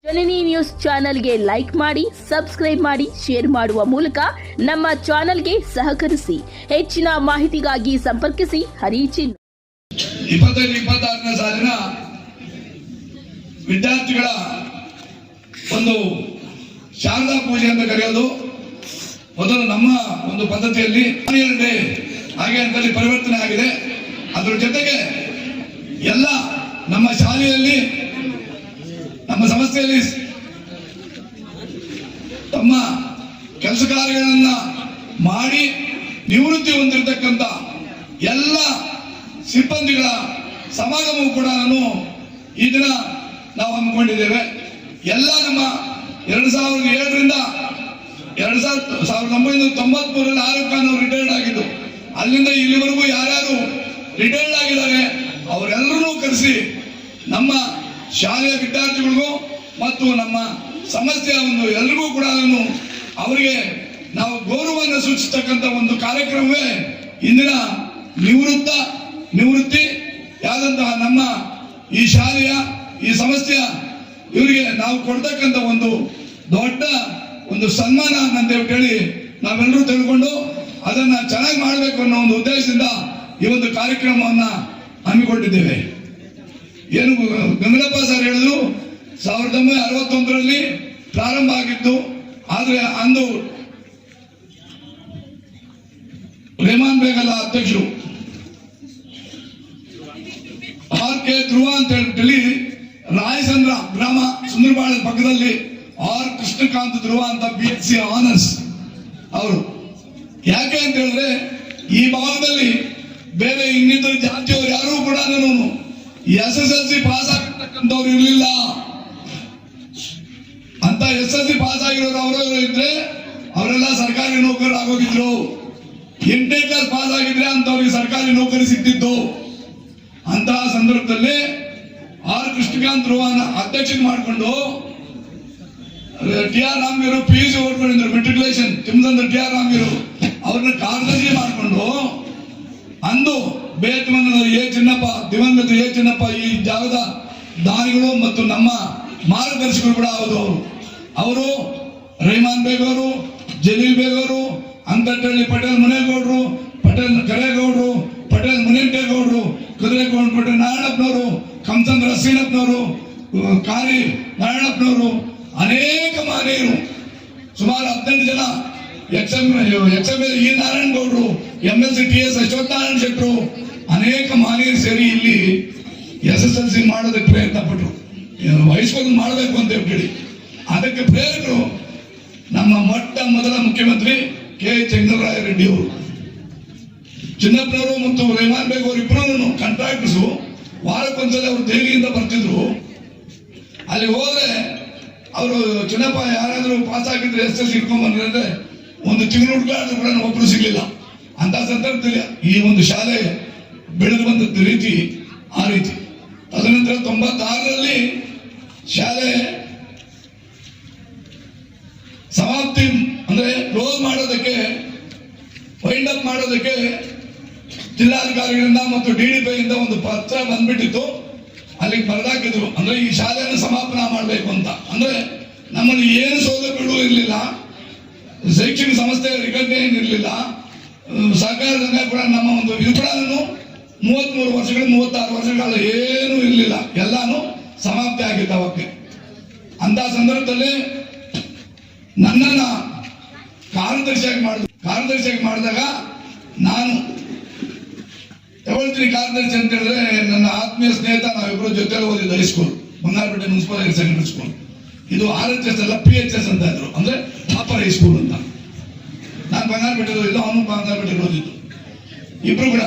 ಜನನಿ news ಚಾನೆಲ್ಗೆ like ಮಾಡಿ, subscribe ಮಾಡಿ, ಶೇರ್ ಮಾಡುವ ಮೂಲಕ ನಮ್ಮ ಚಾನೆಲ್ಗೆ ಸಹಕರಿಸಿ. ಹೆಚ್ಚಿನ ಮಾಹಿತಿಗಾಗಿ ಸಂಪರ್ಕಿಸಿ ಹರಿಚಿನ್. 25-26ನೇ ಸಾಲಿನ ವಿದ್ಯಾರ್ಥಿಗಳ ಒಂದು ಶಾರದಾ ಪೂಜೆ ಅಂತ ಕರೆಯೋದು ಮೊದಲು ನಮ್ಮ ಒಂದು ಪದ್ಧತಿಯಲ್ಲಿ ಹಾಗೆ ಅಂತಲ್ಲಿ ಪರಿವರ್ತನೆ ಆಗಿದೆ. ಅದರ ಜೊತೆಗೆ ಎಲ್ಲ ನಮ್ಮ ಶಾಲೆಯಲ್ಲಿ ನಮ್ಮ ಸಂಸ್ಥೆಯಲ್ಲಿ ತಮ್ಮ ಕೆಲಸ ಕಾರ್ಯಗಳನ್ನ ಮಾಡಿ ನಿವೃತ್ತಿ ಹೊಂದಿರತಕ್ಕಂಥ ಎಲ್ಲ ಸಿಬ್ಬಂದಿಗಳ ಸಮಾಗಮವು ಕೂಡ ಈ ದಿನ ನಾವು ಹಮ್ಮಿಕೊಂಡಿದ್ದೇವೆ. ಎಲ್ಲ ನಮ್ಮ 2007ರಿಂದ 1993ರಲ್ಲಿ ಆರೋಗ್ಯ ರಿಟೈರ್ಡ್ ಆಗಿದ್ದು, ಅಲ್ಲಿಂದ ಇಲ್ಲಿವರೆಗೂ ಯಾರ್ಯಾರು ರಿಟೈರ್ಡ್ ಆಗಿದ್ದಾರೆ ಅವರೆಲ್ಲರೂ ಕರೆಸಿ ನಮ್ಮ ಶಾಲೆಯ ವಿದ್ಯಾರ್ಥಿಗಳಿಗೂ ಮತ್ತು ನಮ್ಮ ಸಂಸ್ಥೆಯ ಒಂದು ಎಲ್ರಿಗೂ ಕೂಡ ಅವರಿಗೆ ನಾವು ಗೌರವವನ್ನು ಸೂಚಿಸತಕ್ಕಂಥ ಒಂದು ಕಾರ್ಯಕ್ರಮವೇ ಇಂದಿನ ನಿವೃತ್ತಿ ಯಾದಂತಹ ನಮ್ಮ ಈ ಶಾಲೆಯ ಈ ಸಂಸ್ಥೆಯ ಇವರಿಗೆ ನಾವು ಕೊಡ್ತಕ್ಕಂಥ ಒಂದು ದೊಡ್ಡ ಒಂದು ಸನ್ಮಾನ ಅಂತ ಹೇಳಿ ನಾವೆಲ್ಲರೂ ತಿಳ್ಕೊಂಡು ಅದನ್ನ ಚೆನ್ನಾಗಿ ಮಾಡಬೇಕು ಅನ್ನೋ ಒಂದು ಉದ್ದೇಶದಿಂದ ಈ ಒಂದು ಕಾರ್ಯಕ್ರಮವನ್ನ ಹಮ್ಮಿಕೊಂಡಿದ್ದೇವೆ. ಏನು ಗಂಗಲಪ್ಪ ಸರ್ ಹೇಳಿದ್ರು 1961ರಲ್ಲಿ ಪ್ರಾರಂಭ ಆಗಿತ್ತು. ಆದ್ರೆ ಅಂದು ರೆಹಮಾನ್ ಬೇಗಲ್ಲ ಅಧ್ಯಕ್ಷರು RK ಧ್ರುವ ಅಂತ ಹೇಳಿ ರಾಯಚಂದ್ರ ಗ್ರಾಮ ಸುಂದರಬಾಳ ಪಕ್ಕದಲ್ಲಿ R ಕೃಷ್ಣಕಾಂತ್ ಧ್ರುವ ಅಂತ BSc ಆನರ್ಸ್ ಅವರು. ಯಾಕೆ ಅಂತ ಹೇಳಿದ್ರೆ ಈ ಭಾಗದಲ್ಲಿ ಬೇರೆ ಇನ್ನಿತರ ಜಾತಿಯವರು ಯಾರು ಕೂಡ SSLC ಪಾಸ್ ಆಗಿರ್ತಕ್ಕಂಥವ್ರು ಇರಲಿಲ್ಲ. ಅಂತ SSLC ಪಾಸ್ ಆಗಿರೋರು ಅವರವರು ಇದ್ರೆ ಅವರೆಲ್ಲ ಸರ್ಕಾರಿ ನೌಕರರು ಆಗೋಗಿದ್ರು. ಎಂಟನೇ ಕ್ಲಾಸ್ ಪಾಸ್ ಆಗಿದ್ರೆ ಅಂತವ್ರಿಗೆ ಸರ್ಕಾರಿ ನೌಕರಿ ಸಿಗ್ತಿತ್ತು. ಅಂತಹ ಸಂದರ್ಭದಲ್ಲಿ R ಕೃಷ್ಣಕಾಂತ್ ಧ್ರುವನ ಅಧ್ಯಕ್ಷತೆ ಮಾಡಿಕೊಂಡು TR ರಾಮಗಿರು PUC ಓದ್ಕೊಂಡಿದ್ರು, ಮೆಟ್ರಿಕ್ಯುಲೇಷನ್ ತಿಮ್ಮದಂದ್ರ TR ರಾಮಗಿರು ಅವ್ರನ್ನ ಕಾರ್ಯದರ್ಶಿ ಮಾಡಿಕೊಂಡು ಅಂದು ದಿವಂಗತ ಎ ಚಿನ್ನಪ್ಪ ಈ ಜಾಗದ ದಾನಿಗಳು ಮತ್ತು ನಮ್ಮ ಮಾರ್ಗದರ್ಶಕರು ಕೂಡ ಹೌದು. ಅವರು ರೆಹಮಾನ್ ಬೇಗ್ ಅವರು, ಜಲೀಲ್ ಬೇಗ್ ಅವರು, ಅಂಕಟಳ್ಳಿ ಪಟೇಲ್ ಮುನೇಗೌಡರು, ಪಟೇಲ್ ಕರೇಗೌಡರು, ಪಟೇಲ್ ಮುನೇಗೌಡರು, ಕುದುರೆಗೌಡ ಪಟೇಲ್ ನಾರಾಯಣಪ್ಪನವರು, ಕಂಸಂದ್ರ ಸೀನಪ್ಪನವರು, ಕಾರಿ ನಾರಾಯಣಪ್ಪನವರು, ಅನೇಕ ಮಾನ್ಯರು ಸುಮಾರು 18 ಜನ XML E ನಾರಾಯಣಗೌಡರು, MLC TS Ashwathnarayan ಶೆಟ್ಟರು, ಅನೇಕ ಮಾನ್ಯರು ಸೇರಿ ಇಲ್ಲಿ SSLC ಮಾಡೋದಕ್ಕೆ ಪ್ರಯತ್ನ ಪಟ್ಟರು. ಹೈಸ್ಕೂಲ್ ಮಾಡಬೇಕು ಅಂತ ಹೇಳಿ ಅದಕ್ಕೆ ಪ್ರೇರಕರು ನಮ್ಮ ಮೊದಲ ಮುಖ್ಯಮಂತ್ರಿ K. ಚಂದ್ರರಾಯ ರೆಡ್ಡಿ ಅವರು. ಚಿನ್ನಪ್ಪನವರು ಮತ್ತು ರೆಹಮಾನ್ ಬೇಗ್ ಅವರು ಇಬ್ಬರೂ ಕಾಂಟ್ರಾಕ್ಟರ್ಸು. ವಾರಕ್ಕೊಂದ್ಸಲ ಅವರು ದೆಹಲಿಯಿಂದ ಬರ್ತಿದ್ರು. ಅಲ್ಲಿ ಹೋದ್ರೆ ಅವರು ಚಿನ್ನಪ್ಪ ಯಾರಾದ್ರೂ ಪಾಸ್ ಆಗಿದ್ರೆ SSLC ಇಟ್ಕೊಂಡ್ ಬಂದ್ರೆ ಒಂದು ತಿಂಗಳು ಹುಡುಗಾಡಿದ್ರು ಕೂಡ ಒಬ್ರು ಸಿಗ್ಲಿಲ್ಲ. ಅಂತ ಸಂದರ್ಭದಲ್ಲಿ ಈ ಒಂದು ಶಾಲೆ ಬೆಳೆದು ಬಂದದ್ದ ರೀತಿ ಆ ರೀತಿ. ತದನಂತರ 96ರಲ್ಲಿ ಶಾಲೆ ಸಮಾಪ್ತಿ ಅಂದ್ರೆ ಕ್ಲೋಸ್ ಮಾಡೋದಕ್ಕೆ, ವೈಂಡ್ ಅಪ್ ಮಾಡೋದಕ್ಕೆ ಜಿಲ್ಲಾಧಿಕಾರಿಗಳಿಂದ ಮತ್ತು DDP ಇಂದ ಒಂದು ಪತ್ರ ಬಂದ್ಬಿಟ್ಟಿತ್ತು. ಅಲ್ಲಿಗೆ ಬರೆದಾಕಿದ್ರು. ಅಂದ್ರೆ ಈ ಶಾಲೆಯನ್ನು ಸಮಾಪನ ಮಾಡಬೇಕು ಅಂತ. ಅಂದ್ರೆ ನಮ್ಮಲ್ಲಿ ಏನು ಸೌಲಭ್ಯಗಳು ಇರಲಿಲ್ಲ, ಶೈಕ್ಷಣಿಕ ಸಂಸ್ಥೆ ರಿಕಗ್ನೈಸ್ ಇರಲಿಲ್ಲ, ಸಹಕಾರ ಸಂಘ ಕೂಡ ನಮ್ಮ ಒಂದು ಇದು ಕೂಡ 33 ವರ್ಷಗಳು 36 ವರ್ಷಗಳ ಏನು ಇರಲಿಲ್ಲ, ಎಲ್ಲಾನು ಸಮಾಪ್ತಿ ಆಗಿತ್ತು ಅವಕ್ಕೆ. ಅಂತ ಸಂದರ್ಭದಲ್ಲಿ ನನ್ನನ್ನ ಕಾರ್ಯದರ್ಶಿಯಾಗಿ ಮಾಡಿದಾಗ ನಾನು ತಗೊಳ್ತೀನಿ ಕಾರ್ಯದರ್ಶಿ ಅಂತ ಹೇಳಿದ್ರೆ ನನ್ನ ಆತ್ಮೀಯ ಸ್ನೇಹಿತ, ನಾವಿಬ್ಬರು ಜೊತೆಲಿ ಓದಿದ್ದು high school, Bangarapete municipal higher secondary school. ಇದು RHS ಅಲ್ಲ PHS ಅಂತ ಇದ್ರು, ಅಂದ್ರೆ ಟಾಪರ್ ಹೈಸ್ಕೂಲ್ ಅಂತ. ನಾನು ಬಂಗಾರಪೇಟೆ ಓದಿದ್ದು, ಅವನು ಬಂಗಾರಪೇಟೆ ಓದಿದ್ದು. ಇಬ್ರು ಕೂಡ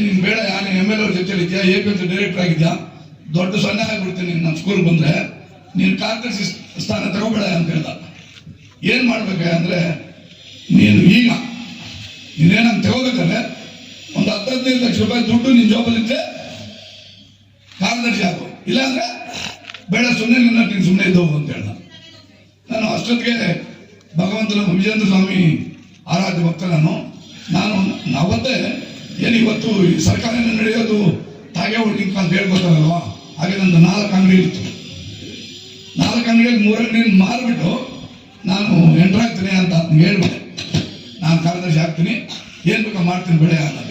ನಿನ್ ಬೇಡ, ಯಾರು MLA ಅವ್ರ ಜೊತೆ ಇದೆಯಾ, APS ಡೈರೆಕ್ಟರ್ ಆಗಿದ್ಯಾ, ದೊಡ್ಡ ಸೊನ್ನೆ ಆಗ್ಬಿಡ್ತೀನಿ ನನ್ನ ಸ್ಕೂಲ್ ಬಂದ್ರೆ, ನೀನು ಕಾರ್ಯದರ್ಶಿ ಸ್ಥಾನ ತಗೋಬೇಡ ಅಂತ ಹೇಳ್ದ. ಏನ್ ಮಾಡ್ಬೇಕ ಅಂದ್ರೆ ನೀನು ಈಗ ನೀನೇನಂತ ತಗೋಬೇಕಾದ್ರೆ ಒಂದು 10-15 ಲಕ್ಷ ರೂಪಾಯಿ ದುಡ್ಡು ನಿನ್ ಜೋಬಲ್ಲಿದ್ರೆ ಕಾರ್ಯದರ್ಶಿ ಆಗು, ಇಲ್ಲಾಂದ್ರೆ ಬೇಡ, ಸುಮ್ಮನೆ ನೀನು ಸುಮ್ಮನೆ ಇದ್ದವು ಅಂತ ಹೇಳ್ದ. ನಾನು ಅಷ್ಟೊತ್ತಿಗೆ ಭಗವಂತನ ವಿಜೇಂದ್ರ ಸ್ವಾಮಿ ಆರಾಧ್ಯ ಭಕ್ತ ನಾನು ಅವತ್ತೇ ಏನು ಇವತ್ತು ಸರ್ಕಾರ ನಡೆಯೋದು ತಾಗೆ ಹೊಡ್ಲಿಕ್ಕೆ ಅಂತ ಹೇಳ್ಕೊತಾರಲ್ವಾ, ಹಾಗೆ ನಂದು 4 ಅಂಗಡಿ ಇತ್ತು. 4 ಅಂಗಡಿಯಲ್ಲಿ 3 ಅಂಗಡಿಯನ್ನು ಮಾರಿಬಿಟ್ಟು ನಾನು ಎಂಟರ್ ಆಗ್ತೀನಿ ಅಂತ ಹೇಳ್ಬಿಟ್ಟೆ. ನಾನು ಕಾರ್ಯದರ್ಶಿ ಆಗ್ತೀನಿ, ಏನ್ ಬೇಕಾ ಮಾಡ್ತೀನಿ ಬೆಳೆ ಅನ್ನೋದು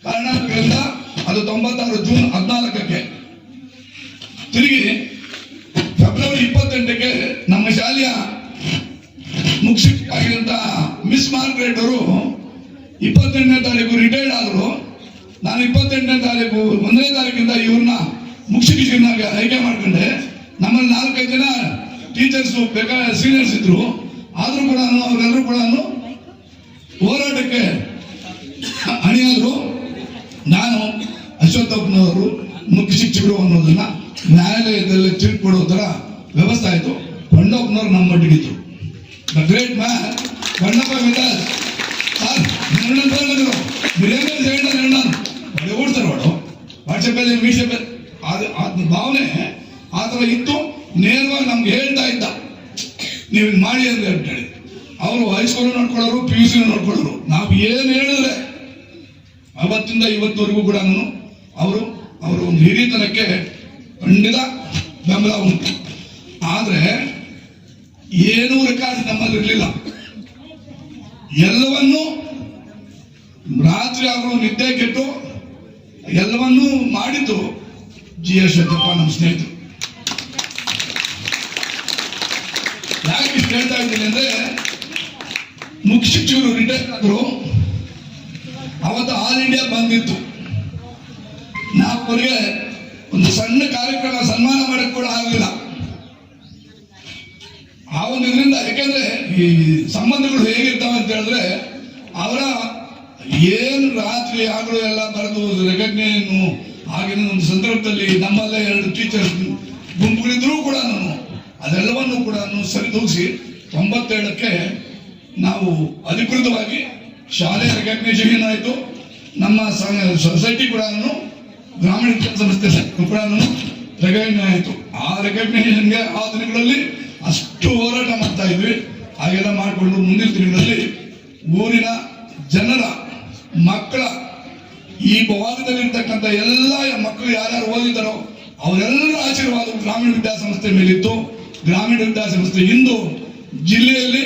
ಕಾರಣಗಳಿಂದ ಅದು 96 ಜೂನ್ 14ಕ್ಕೆ ತಿರುಗಿ ಫೆಬ್ರವರಿ 28ಕ್ಕೆ ನಮ್ಮ ಶಾಲೆಯ ಮುಖ್ಯ ಆಗಿರುವಂತ ಮಿಸ್ ಮಾರ್ಗ್ರೆಟ್ ಅವರು 28ನೇ ತಾರೀಕು ರಿಟೈರ್ಡ್ ಆದರು. ನಾನು 28ನೇ ತಾರೀಕು 1ನೇ ತಾರೀಕಿಂದ ಇವ್ರನ್ನ ಮುಖ್ಯ ಶಿಕ್ಷಕನಾಗಿ ಆಯ್ಕೆ ಮಾಡ್ಕೊಂಡೆ. ನಮ್ಮಲ್ಲಿ 4-5 ಜನ ಟೀಚರ್ಸ್ ಬೇಕಾದ ಸೀನಿಯರ್ಸ್ ಇದ್ರು. ಆದ್ರೂ ಕೂಡ ಅವರೆಲ್ಲರೂ ಕೂಡ ಹೋರಾಟಕ್ಕೆ ಅಣಿಯಾದ್ರು. ನಾನು ಅಶ್ವತ್ಥಪ್ಪನವರು ಮುಖ್ಯ ಶಿಕ್ಷಕರು ಅನ್ನೋದನ್ನ ನ್ಯಾಯಾಲಯದಲ್ಲಿ ತಿಳ್ಕೊಡೋ ತರ ವ್ಯವಸ್ಥೆ ಆಯ್ತು. ಬಂಡಪ್ಪನವರು ನಮ್ಮ ಮಟ್ಟಿಗಿದ್ರು. ದ ಗ್ರೇಟ್ ಮ್ಯಾನ್ ಬಂಡಪ್ಪ ವಿದಾಸ್ ಸರ್ ಓಡ್ತಾರೆ ಅವಳು ವಾಟ್ಸಪ್ಪಲ್ಲಿ ಮೀಡಿಯಾ ಅದ್ ಭಾವನೆ ಆ ಥರ ಇತ್ತು. ನೇರವಾಗಿ ನಮ್ಗೆ ಹೇಳ್ತಾ ಇದ್ದ, ನೀವು ಮಾಡಿ ಅಂತ ಹೇಳಿ. ಅವರು ಹೈಸ್ಕೂಲ್ ನೋಡ್ಕೊಳ್ಳೋರು, PUC ನೋಡ್ಕೊಳ್ಳೋರು. ನಾವು ಏನು ಹೇಳಿದ್ರೆ ಅವತ್ತಿಂದ ಇವತ್ತವರೆಗೂ ಕೂಡ ಅವರು ಒಂದು ಹಿರಿತನಕ್ಕೆ ಖಂಡಿತ ಬೆಂಬಲ ಉಂಟು. ಆದ್ರೆ ಏನೂ ರೆಕಾರ್ಡ್ ನಮ್ಮಲ್ಲಿ ಇರಲಿಲ್ಲ. ಎಲ್ಲವನ್ನೂ ರಾತ್ರಿ ಅವರು ನಿದ್ದೆ ಕೆಟ್ಟು ಎಲ್ಲವನ್ನೂ ಮಾಡಿದ್ದು GS ಶೆಟ್ಟಪ್ಪ, ನಮ್ಮ ಸ್ನೇಹಿತರು. ಯಾಕೆ ಇಷ್ಟು ಹೇಳ್ತಾ ಇದ್ದೀನಿ ಅಂದ್ರೆ, ಮುಖ್ಯ ಶಿಕ್ಷಕರು ರಿಟೈರ್ ಆದ್ರು. ಅವತ್ತು ಆಲ್ ಇಂಡಿಯಾ ಬಂದಿತ್ತು. ನಾವು ಅವರಿಗೆ ಒಂದು ಸಣ್ಣ ಕಾರ್ಯಕ್ರಮ ಸನ್ಮಾನ ಮಾಡಕ್ಕೆ ಕೂಡ ಆಗಲಿಲ್ಲ. ಆ ಒಂದು ಇದರಿಂದ, ಯಾಕೆಂದ್ರೆ ಈ ಸಂಬಂಧಗಳು ಹೇಗಿರ್ತಾವೆ ಅಂತ ಹೇಳಿದ್ರೆ, ಅವರ ಏನು ರಾತ್ರಿ ಆಗಲು ಎಲ್ಲ ಬರೆದು ರೆಕಗ್ನೇಷನ್ ಆಗಿನ ಒಂದು ಸಂದರ್ಭದಲ್ಲಿ ನಮ್ಮಲ್ಲೇ 2 ಟೀಚರ್ಸ್ ಗುಂಪುಗಳಿದ್ರೂ ಕೂಡ ಅದೆಲ್ಲವನ್ನು ಕೂಡ ಸರಿದೂಗಿಸಿ 97ಕ್ಕೆ ನಾವು ಅಧಿಕೃತವಾಗಿ ಶಾಲೆ ರೆಕಗ್ನೇಷನ್ ಆಯಿತು. ನಮ್ಮ ಸೊಸೈಟಿ ಕೂಡ ಗ್ರಾಮೀಣ ವಿದ್ಯಾರ್ಥಿ ಸಂಸ್ಥೆ ಕೂಡ ರೆಕಗ್ನೇಷನ್ ಆಯಿತು. ಆ ರೆಕಗ್ನೇಷನ್ಗೆ ಆ ದಿನಗಳಲ್ಲಿ ಅಷ್ಟು ಹೋರಾಟ ಮಾಡ್ತಾ ಇದ್ವಿ. ಹಾಗೆಲ್ಲ ಮಾಡಿಕೊಂಡು ಮುಂದಿನ ದಿನಗಳಲ್ಲಿ ಊರಿನ ಜನರ ಮಕ್ಕಳ ಈ ಭಾಗದಲ್ಲಿರ್ತಕ್ಕಂಥ ಎಲ್ಲ ಮಕ್ಕಳು ಯಾರ್ಯಾರು ಓದಿದ್ದಾರೋ ಅವರೆಲ್ಲರ ಆಶೀರ್ವಾದ ಗ್ರಾಮೀಣ ವಿದ್ಯಾಸಂಸ್ಥೆ ಮೇಲಿತ್ತು. ಗ್ರಾಮೀಣ ವಿದ್ಯಾಸಂಸ್ಥೆ ಇಂದು ಜಿಲ್ಲೆಯಲ್ಲಿ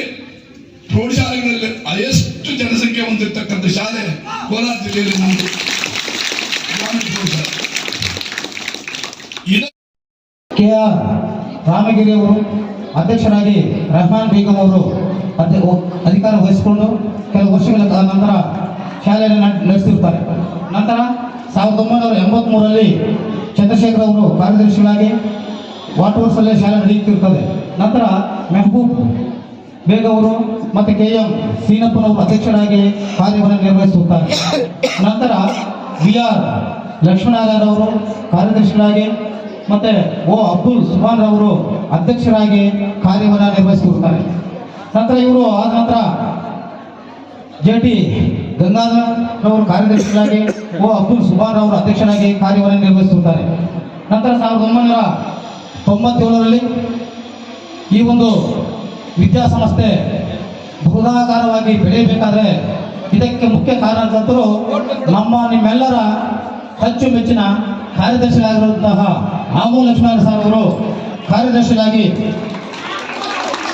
ಪ್ರೌಢಶಾಲೆಗಳಲ್ಲಿ ಹೈಯೆಸ್ಟ್ ಜನಸಂಖ್ಯೆ ಹೊಂದಿರತಕ್ಕಂಥ ಶಾಲೆ ಕೋಲಾರ ಜಿಲ್ಲೆಯಲ್ಲಿ ನಮ್ಮದು ಗ್ರಾಮೀಣ ಪ್ರೌಢಶಾಲೆ. KR ರಾಮಗಿರಿ ಅವರು ಅಧ್ಯಕ್ಷರಾಗಿ ರೆಹಮಾನ್ ಬೇಗಂ ಅವರು ಅಧಿಕಾರ ವಹಿಸಿಕೊಂಡು ಕೆಲವು ವರ್ಷಗಳ ನಂತರ ಶಾಲೆಯನ್ನು ನಡೆಸುತ್ತಾರೆ. ನಂತರ 1983ರಲ್ಲಿ ಚಂದ್ರಶೇಖರ್ ಅವರು ಕಾರ್ಯದರ್ಶಿಗಳಾಗಿ ವಾಟರ್ಸಲ್ಲೇ ಶಾಲೆ ನಡೆಯುತ್ತಿರುತ್ತದೆ. ನಂತರ ಮೆಹಬೂಬ್ ಬೇಗ ಅವರು ಮತ್ತು KM ಸೀನಪ್ಪನವರು ಅಧ್ಯಕ್ಷರಾಗಿ ಕಾರ್ಯವನ್ನು ನಿರ್ವಹಿಸುತ್ತಾರೆ. ನಂತರ VR ಲಕ್ಷ್ಮಣರಾಯರವರು ಕಾರ್ಯದರ್ಶಿಗಳಾಗಿ ಮತ್ತೆ ಅಬ್ದುಲ್ ಸುಭಾನ್ ರವರು ಅಧ್ಯಕ್ಷರಾಗಿ ಕಾರ್ಯವನ್ನು ನಿರ್ವಹಿಸುತ್ತಾರೆ. ನಂತರ ಇವರು ಆದ ನಂತರ JT ಗಂಗಾಧರ್ ರವರು ಕಾರ್ಯದರ್ಶಿಗಳಾಗಿ ಅಬ್ದುಲ್ ಸುಭಾನ್ ರವರು ಅಧ್ಯಕ್ಷರಾಗಿ ಕಾರ್ಯವನ್ನು ನಿರ್ವಹಿಸುತ್ತಾರೆ. ನಂತರ 1997ರಲ್ಲಿ ಈ ಒಂದು ವಿದ್ಯಾಸಂಸ್ಥೆ ಬೃಹದಾಕಾರವಾಗಿ ಬೆಳೆಯಬೇಕಾದ್ರೆ ಇದಕ್ಕೆ ಮುಖ್ಯ ಕಾರಣಕರ್ತರು ನಿಮ್ಮೆಲ್ಲರ ಅಚ್ಚುಮೆಚ್ಚಿನ ಕಾರ್ಯದರ್ಶಿಯಾಗಿರುವಂತಹ ಆಮು ಲಕ್ಷ್ಮಣ ಸರ್ ಅವರು ಕಾರ್ಯದರ್ಶಿಯಾಗಿ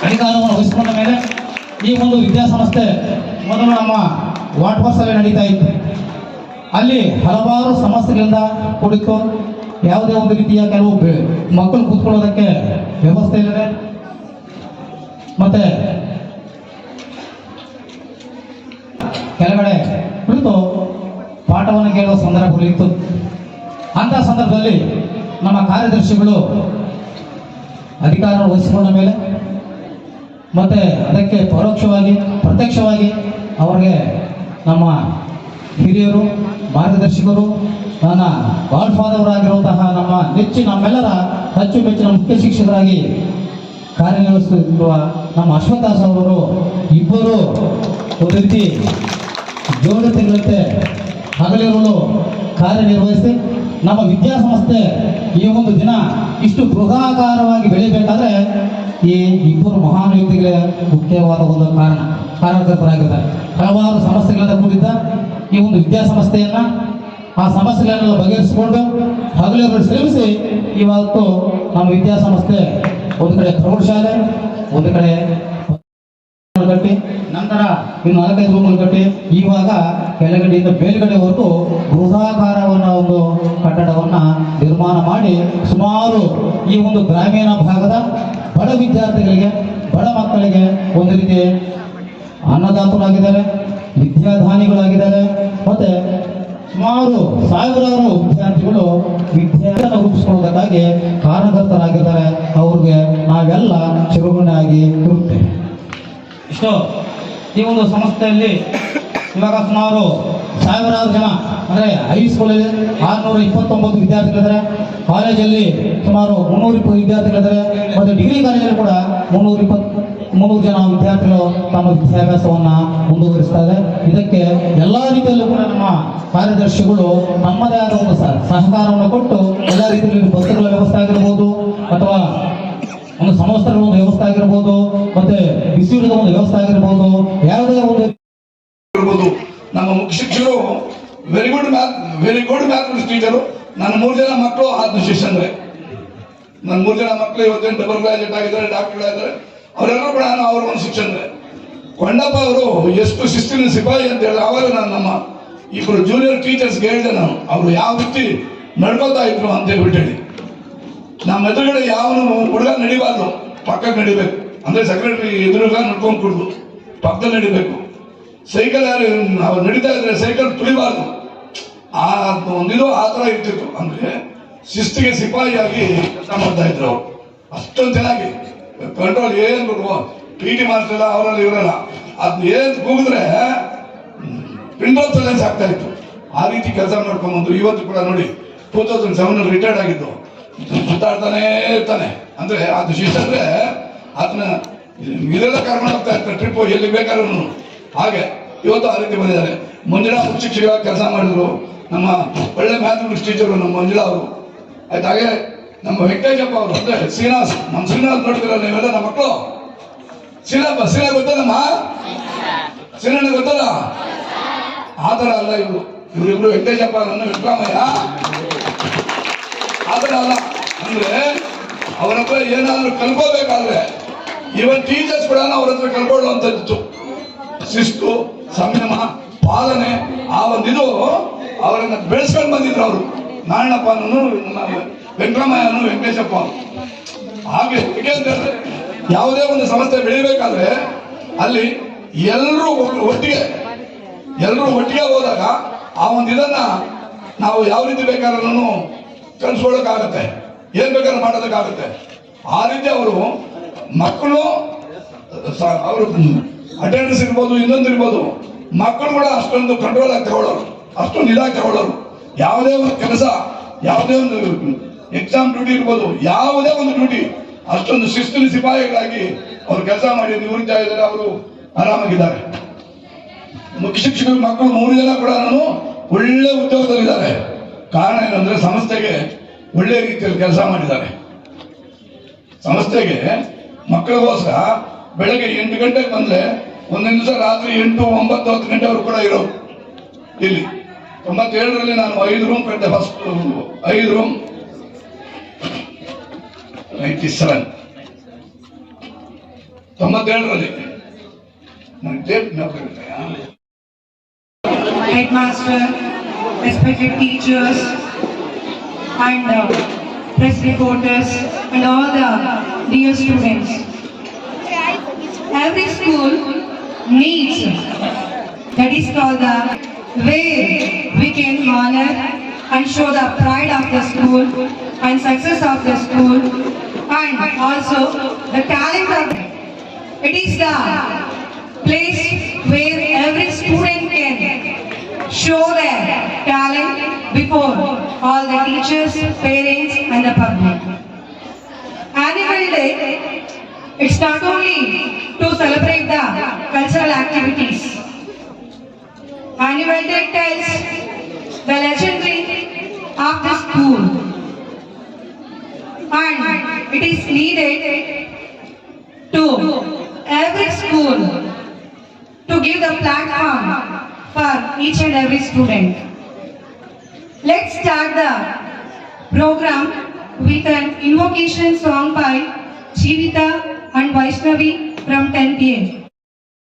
ಅಧಿಕಾರವನ್ನು ವಹಿಸಿಕೊಂಡ ಮೇಲೆ ಈ ಒಂದು ವಿದ್ಯಾಸಂಸ್ಥೆ ಮೊದಲು ನಮ್ಮ ವಾಟ್ವರ್ಸಲ್ಲೇ ನಡೀತಾ ಇತ್ತು. ಅಲ್ಲಿ ಹಲವಾರು ಸಮಸ್ಯೆಗಳಿಂದ ಕೂಡಿತ್ತು. ಯಾವುದೇ ಒಂದು ರೀತಿಯ ಕೆಲವು ಮಕ್ಕಳು ಕೂತ್ಕೊಳ್ಳೋದಕ್ಕೆ ವ್ಯವಸ್ಥೆ ಇಲ್ಲದೆ ಮತ್ತೆ ಕೆಳಗಡೆ ಕುಳಿತು ಪಾಠವನ್ನು ಕೇಳುವ ಸಂದರ್ಭಗಳಿತ್ತು. ಅಂಥ ಸಂದರ್ಭದಲ್ಲಿ ನಮ್ಮ ಕಾರ್ಯದರ್ಶಿಗಳು ಅಧಿಕಾರ ವಹಿಸಿಕೊಂಡ ಮೇಲೆ ಮತ್ತೆ ಅದಕ್ಕೆ ಪರೋಕ್ಷವಾಗಿ ಪ್ರತ್ಯಕ್ಷವಾಗಿ ಅವರಿಗೆ ನಮ್ಮ ಹಿರಿಯರು ಮಾರ್ಗದರ್ಶಕರು ನನ್ನ ಗಾಡ್ ಫಾದರ್ ಆಗಿರುವಂತಹ ನಮ್ಮೆಲ್ಲರ ಅಚ್ಚುಮೆಚ್ಚಿನ ಮುಖ್ಯ ಶಿಕ್ಷಕರಾಗಿ ಕಾರ್ಯನಿರ್ವಹಿಸುತ್ತಿರುವ ನಮ್ಮ ಅಶ್ವತ್ಥದಾಸ್ ಅವರು ಇಬ್ಬರು ಒಂದು ರೀತಿ ಜೋಡು ತಿಂಗಳಂತೆ ಹಗಲಿರುಳು ಕಾರ್ಯನಿರ್ವಹಿಸಿ ನಮ್ಮ ವಿದ್ಯಾಸಂಸ್ಥೆ ಈ ಒಂದು ದಿನ ಇಷ್ಟು ಬೃಹದಾಕಾರವಾಗಿ ಬೆಳೆಯಬೇಕಾದ್ರೆ ಈ ಇಬ್ಬರು ಮಹಾನ್ ವ್ಯಕ್ತಿಗಳೇ ಮುಖ್ಯವಾದ ಒಂದು ಕಾರಣಕರ್ತರಾಗಿದ್ದಾರೆ. ಹಲವಾರು ಸಮಸ್ಯೆಗಳಿಂದ ಕೂಡಿದ್ದ ಈ ಒಂದು ವಿದ್ಯಾಸಂಸ್ಥೆಯನ್ನ ಆ ಸಮಸ್ಯೆಗಳನ್ನೆಲ್ಲ ಬಗೆಹರಿಸಿಕೊಂಡು ಹಗಲು ಶ್ರಮಿಸಿ ಇವತ್ತು ನಮ್ಮ ವಿದ್ಯಾಸಂಸ್ಥೆ ಒಂದು ಕಡೆ ಪ್ರೌಢಶಾಲೆ, ಒಂದು ಕಡೆ ಕಟ್ಟಿ, ನಂತರ ಇನ್ನು 4-5 ರೂಮ್ಗಳು ಕಟ್ಟಿ, ಇವಾಗ ಕೆಳಗಡೆಯಿಂದ ಮೇಲ್ಗಡೆವರೆಗೂ ಬೃಹದಾಕಾರವನ್ನ ಒಂದು ಕಟ್ಟಡವನ್ನ ನಿರ್ಮಾಣ ಮಾಡಿ ಸುಮಾರು ಈ ಒಂದು ಗ್ರಾಮೀಣ ಭಾಗದ ಬಡ ವಿದ್ಯಾರ್ಥಿಗಳಿಗೆ, ಬಡ ಮಕ್ಕಳಿಗೆ ಒಂದು ರೀತಿ ಅನ್ನದಾತರಾಗಿದ್ದಾರೆ, ವಿದ್ಯಾದಾನಿಗಳಾಗಿದ್ದಾರೆ. ಮತ್ತೆ ಸುಮಾರು ಸಾವಿರಾರು ವಿದ್ಯಾರ್ಥಿಗಳು ವಿದ್ಯಾರ್ಥಿಯನ್ನು ರೂಪಿಸಿಕೊಳ್ಳುವುದಕ್ಕಾಗಿ ಕಾರಣಕರ್ತರಾಗಿದ್ದಾರೆ. ಅವ್ರಿಗೆ ನಾವೆಲ್ಲ ಚಿರಋಣಿಯಾಗಿ ಇರುತ್ತೇವೆ. ಇಷ್ಟು ಈ ಒಂದು ಸಂಸ್ಥೆಯಲ್ಲಿ ಇವಾಗ ಸುಮಾರು ಸಾವಿರಾರು ಜನ, ಅಂದರೆ ಹೈಸ್ಕೂಲಲ್ಲಿ 629 ವಿದ್ಯಾರ್ಥಿಗಳಿದ್ದಾರೆ, ಕಾಲೇಜಲ್ಲಿ ಸುಮಾರು 320 ವಿದ್ಯಾರ್ಥಿಗಳಿದ್ದಾರೆ, ಮತ್ತು ಡಿಗ್ರಿ ಕಾಲೇಜಲ್ಲಿ ಕೂಡ 300 ಜನ ವಿದ್ಯಾರ್ಥಿಗಳು ತಮ್ಮ ವಿದ್ಯಾಭ್ಯಾಸವನ್ನು ಮುಂದುವರಿಸ್ತಾರೆ. ಇದಕ್ಕೆ ಎಲ್ಲ ರೀತಿಯಲ್ಲೂ ಕೂಡ ನಮ್ಮ ಕಾರ್ಯದರ್ಶಿಗಳು ನಮ್ಮದೇ ಆದ ಒಂದು ಸಹಕಾರವನ್ನು ಕೊಟ್ಟು ಎಲ್ಲ ರೀತಿಯಲ್ಲಿ ಬಸ್ಸುಗಳ ವ್ಯವಸ್ಥೆ ಆಗಿರ್ಬೋದು, ಅಥವಾ ಒಂದು ಸಮವಸ್ತ್ರಗಳ ಒಂದು ವ್ಯವಸ್ಥೆ ಆಗಿರ್ಬೋದು, ಮತ್ತೆ ಬಿಸಿಯೂಟದ ಒಂದು ವ್ಯವಸ್ಥೆ ಆಗಿರ್ಬೋದು, ಯಾವುದೇ ಒಂದು ಇರ್ಬೋದು. ನಮ್ಮ ಮುಖ್ಯ ಶಿಕ್ಷಕರು ವೆರಿ ಗುಡ್ ಮ್ಯಾಥಮೆಟಿಕ್ಸ್ ಟೀಚರು. ನನ್ನ 3 ಜನ ಮಕ್ಕಳು ಶಿಷ್ಯಂದ್ರೆ, ನನ್ನ 3 ಜನ ಮಕ್ಕಳು ಇವತ್ತೇನು ಡಬಲ್ ಗ್ರಾಜುಯೇಟ್ ಆಗಿದ್ದಾರೆ, ಡಾಕ್ಟರ್ಗಳಾಗಿದ್ದಾರೆ. ಅವರೆಲ್ಲರೂ ಕೂಡ ಅವ್ರ ಒಂದು ಶಿಕ್ಷಣರೇ. ಕೊಂಡಪ್ಪ ಅವರು ಎಷ್ಟು ಶಿಸ್ತಿನ ಸಿಪಾಯಿ ಅಂತ ಹೇಳಿ ಆವಾಗ ನಾನು ನಮ್ಮ ಇಬ್ಬರು ಜೂನಿಯರ್ ಟೀಚರ್ಸ್ಗೆ ಹೇಳಿದೆ, ನಾನು ಅವರು ಯಾವ ರೀತಿ ನಡ್ಕೊತಾ ಇದ್ರು ಅಂತ ಹೇಳ್ಬಿಟ್ಟು. ನಮ್ಮ ಎದುರುಗಡೆ ಯಾವನು ಹುಡುಗ ನಡಿಬಾರ್ದು, ಪಕ್ಕಕ್ಕೆ ನಡಿಬೇಕು. ಅಂದ್ರೆ ಸೆಕ್ರೆಟರಿ ಎದುರುಗ ನಡ್ಕೊಂಡು ಕುಡ್ದು ಪಕ್ಕದಲ್ಲಿ ನಡಿಬೇಕು. ಸೈಕಲ್ ಯಾರು ನಾವು ನಡೀತಾ ಇದ್ರೆ ಸೈಕಲ್ ತುಳಿಬಾರ್ದು. ಆ ಒಂದಿದು ಆ ಥರ ಇರ್ತಿತ್ತು. ಅಂದ್ರೆ ಶಿಸ್ತಿಗೆ ಸಿಪಾಯಿಯಾಗಿ ಕೆಲಸ ಮಾಡ್ತಾ ಇದ್ರು ಅವರು. ಅಷ್ಟೊಂದು ಚೆನ್ನಾಗಿ ಕಂಟ್ರೋಲ್ ಏನ್ ಕೊಡುವ PT ಮಾಸ್ಟರ್ ಅವರಲ್ಲಿ ಇವರಲ್ಲ, ಅದ್ ಏನ್ ಕೂಗಿದ್ರೆ ಪಿಂಡೋಲ್ ಸೈಲೆನ್ಸ್ ಆಗ್ತಾ ಇತ್ತು. ಆ ರೀತಿ ಕೆಲಸ ಮಾಡ್ಕೊಂಡ್ಬಂದು ಇವತ್ತು ಕೂಡ ನೋಡಿ 2007 ರಿಟೈರ್ಡ್ ಆಗಿದ್ದು, ಸುತ್ತಾಡ್ತಾನೆ ಇರ್ತಾನೆ. ಅಂದ್ರೆ ಅದು ಶಿಸ್ತಂದ್ರೆ ಅದನ್ನ ಇದೆಲ್ಲ ಕರ್ಕೊಂಡು ಹೋಗ್ತಾ ಇರ್ತಾರೆ ಟ್ರಿಪ್ ಎಲ್ಲಿ ಬೇಕಾದ್ರೂ. ಹಾಗೆ ಇವತ್ತು ಆ ರೀತಿ ಬಂದಿದ್ದಾರೆ. ಮಂಜುಳಾ ಶಿಕ್ಷಕ ಕೆಲಸ ಮಾಡಿದ್ರು, ನಮ್ಮ ಒಳ್ಳೆ ಮ್ಯಾಥಮೆಟಿಕ್ಸ್ ಟೀಚರು ನಮ್ಮ ಮಂಜುಳಾ ಅವರು. ಆಯ್ತು, ಹಾಗೆ ನಮ್ಮ ವೆಂಕಟೇಶಪ್ಪ ಅವರು, ಅಂದ್ರೆ ಶ್ರೀನಿವಾಸ್, ನಮ್ಮ ಶ್ರೀನಿವಾಸ್ ನೋಡ್ತೀರ ನೀವೆಲ್ಲ ನಮ್ಮ ಮಕ್ಕಳು. ಶ್ರೀನಾ ಗೊತ್ತಲ್ಲಮ್ಮ, ಶ್ರೀನಣ್ಣ ಗೊತ್ತಲ್ಲ. ಆ ಥರ ಅಲ್ಲ ಇವರಿಬ್ರು ವೆಂಕಟೇಶಪ್ಪ ನನ್ನ ವೆಂಕಟರಾಮಯ್ಯ ಆ ಥರ ಅಲ್ಲ. ಅಂದ್ರೆ ಅವರ ಹತ್ರ ಏನಾದ್ರು ಕಲ್ಕೋಬೇಕಾದ್ರೆ ಇವನ್ ಟೀಚರ್ಸ್ ಕೂಡ ಅವ್ರ ಹತ್ರ ಕಲ್ಕೊಳ್ಳುವಂಥದ್ದು ಶಿಸ್ತು, ಸಂಯಮ, ಪಾಲನೆ, ಆ ಒಂದಿದು ಅವರನ್ನ ಬೆಳೆಸ್ಕೊಂಡು ಬಂದಿದ್ರು ಅವರು. ನಾರಾಯಣಪ್ಪನೂ, ವೆಂಕಟರಾಮಯ್ಯನು, ವೆಂಕಟೇಶಪ್ಪ. ಹಾಗೆ ಏಕೆಂತಂದ್ರೆ ಯಾವುದೇ ಒಂದು ಸಂಸ್ಥೆ ಬೆಳಿಬೇಕಾದ್ರೆ ಅಲ್ಲಿ ಎಲ್ಲರೂ ಒಟ್ಟಿಗೆ ಹೋದಾಗ ಆ ಒಂದು ಇದನ್ನ ನಾವು ಯಾವ ರೀತಿ ಬೇಕಾದ್ರೂ ಕಲ್ಸ್ಕೊಳ್ಳೋಕ್ಕಾಗತ್ತೆ, ಏನ್ ಬೇಕಾದ್ರೂ ಮಾಡೋದಕ್ಕಾಗತ್ತೆ. ಆ ರೀತಿ ಅವರು ಮಕ್ಕಳು ಅವರು ಅಟೆಂಡೆನ್ಸ್ ಇರ್ಬೋದು, ಇನ್ನೊಂದು ಇರ್ಬೋದು, ಮಕ್ಕಳು ಕೂಡ ಅಷ್ಟೊಂದು ಕಂಟ್ರೋಲ್ ಆಗಿ ತಗೊಳ್ಳೋರು, ಅಷ್ಟೊಂದು ಇದಾಗಿ ತಗೊಳ್ಳೋರು. ಯಾವುದೇ ಒಂದು ಕೆಲಸ, ಯಾವುದೇ ಒಂದು ಎಕ್ಸಾಮ್ ಡ್ಯೂಟಿ ಇರ್ಬೋದು, ಯಾವುದೇ ಒಂದು ಡ್ಯೂಟಿ ಅಷ್ಟೊಂದು ಶಿಸ್ತಿನ ಸಿಪಾಯಿಗಳಾಗಿ ಅವರು ಕೆಲಸ ಮಾಡಿ ನಿವೃತ್ತಿ ಆಗಿದ್ದಾರೆ. ಅವರು ಆರಾಮಾಗಿದ್ದಾರೆ. ಮುಖ್ಯ ಶಿಕ್ಷಕರು ಮಕ್ಕಳು 3 ಜನ ಕೂಡ ಒಳ್ಳೆ ಉದ್ಯೋಗದಲ್ಲಿದ್ದಾರೆ. ಕಾರಣ ಏನಂದ್ರೆ ಸಂಸ್ಥೆಗೆ ಒಳ್ಳೆ ರೀತಿಯಲ್ಲಿ ಕೆಲಸ ಮಾಡಿದ್ದಾರೆ. ಸಂಸ್ಥೆಗೆ ಮಕ್ಕಳಿಗೋಸ್ಕರ ಬೆಳಗ್ಗೆ 8 ಗಂಟೆಗೆ ಬಂದ್ರೆ ಒಂದೊಂದು ದಿವಸ ರಾತ್ರಿ 8, 9, 10 ಗಂಟೆವರೆಗೂ ಕೂಡ ಇರೋರು ಇಲ್ಲಿ. 97ರಲ್ಲಿ ನಾನು 5 ರೂಮ್ ಕಟ್ಟಿದೆ. ಫಸ್ಟ್ 5 ರೂಮ್ 97 97ರಲ್ಲಿ ನನಗೆ date ನೆನಪಿರುತ್ತೆ. Headmaster, respected teachers, and press reporters, and all the dear students. Every school needs, that is called the where we can honor and show the pride of the school and success of the school, and also the talent of it is the place where every student can show their talent before all the teachers, parents and the public. Annual Day, it's not only to celebrate the cultural activities. Annual Day tells the legendary of the school, and it is needed to every school to give the platform for each and every student. Let's start the program with an invocation song by Jivita and Vaishnavi from 10th A.